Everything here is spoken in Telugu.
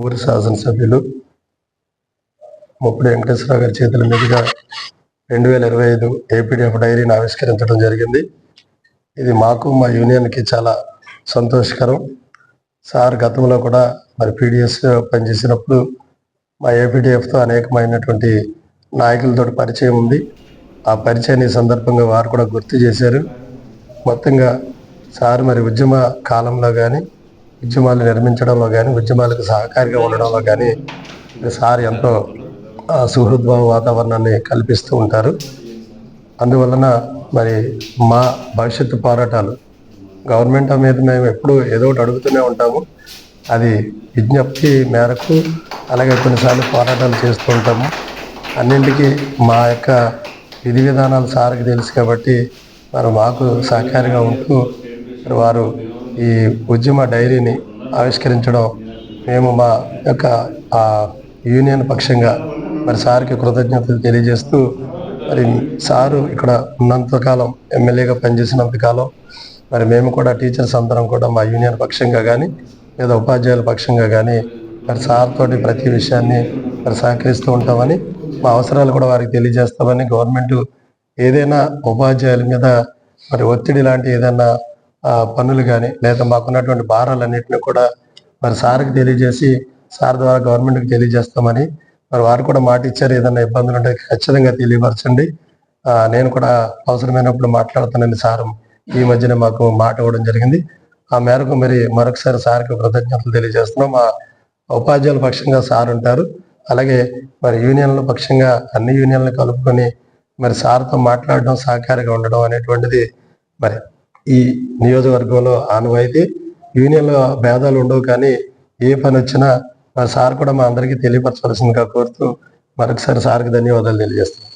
ఊరి శాసనసభ్యులు ముప్పిడి వెంకటేశ్వరరావు గారి చేతుల మీదుగా 2025 ఏపీడీఎఫ్ డైరీని ఆవిష్కరించడం జరిగింది. ఇది మాకు మా యూనియన్కి చాలా సంతోషకరం. సార్ గతంలో కూడా మరి పీడిఎస్ పనిచేసినప్పుడు మా ఏపీడీఎఫ్తో అనేకమైనటువంటి నాయకులతో పరిచయం ఉంది. ఆ పరిచయాన్ని సందర్భంగా వారు కూడా గుర్తు చేశారు. మొత్తంగా సార్ మరి ఉద్యమ కాలంలో కానీ, ఉద్యమాలు నిర్మించడంలో కానీ, ఉద్యమాలకు సహకారిగా ఉండడంలో కానీ సార్ ఎంతో సుహృద్భావ వాతావరణాన్ని కల్పిస్తూ ఉంటారు. అందువలన మరి మా భవిష్యత్తు పోరాటాలు గవర్నమెంట్ మీద మేము ఎప్పుడూ ఏదో ఒకటి అడుగుతూనే ఉంటాము. అది విజ్ఞప్తి మేరకు అలాగే కొన్నిసార్లు పోరాటాలు చేస్తూ ఉంటాము. అన్నింటికీ మా యొక్క విధి విధానాలు సార్కి తెలుసు కాబట్టి మరి మాకు సహకారిగా ఉంటూ మరి వారు ఈ ఉద్యమ డైరీని ఆవిష్కరించడం మేము మా యొక్క యూనియన్ పక్షంగా మరి సార్కి కృతజ్ఞతలు తెలియజేస్తూ, మరి సారు ఇక్కడ ఉన్నంతకాలం ఎమ్మెల్యేగా పనిచేసినంతకాలం మరి మేము కూడా టీచర్స్ అందరం కూడా మా యూనియన్ పక్షంగా కానీ లేదా ఉపాధ్యాయుల పక్షంగా కానీ మరి సార్ తోటి ప్రతి విషయాన్ని మరి సహకరిస్తూ ఉంటామని, మా అవసరాలు కూడా వారికి తెలియజేస్తామని, గవర్నమెంట్ ఏదైనా ఉపాధ్యాయుల మీద మరి ఒత్తిడి లాంటి ఏదైనా పనులు కానీ లేదా మాకున్నటువంటి భారాలన్నింటినీ కూడా మరి సార్కి తెలియజేసి సార్ ద్వారా గవర్నమెంట్కి తెలియజేస్తామని మరి వారు కూడా మాట ఇచ్చారు. ఏదైనా ఇబ్బందులు ఉంటే ఖచ్చితంగా తెలియపరచండి, నేను కూడా అవసరమైనప్పుడు మాట్లాడుతానని సార్ ఈ మధ్యన మాకు మాట ఇవ్వడం జరిగింది. ఆ మేరకు మరి మరొకసారి సార్కి కృతజ్ఞతలు తెలియజేస్తున్నాం. మా ఉపాధ్యాయుల పక్షంగా సార్ ఉంటారు. అలాగే మరి యూనియన్ల పక్షంగా అన్ని యూనియన్లు కలుపుకొని మరి సార్తో మాట్లాడడం, సహకారిగా ఉండడం అనేటువంటిది మరి ఈ నియోజకవర్గంలో ఆనవాయితీ. యూనియన్లో భేదాలు ఉండవు, కానీ ఏ పని వచ్చినా మరి సార్ కూడా మా అందరికీ తెలియపరచవలసిందిగా కోరుతూ మరొకసారి సార్కి ధన్యవాదాలు తెలియజేస్తున్నాం.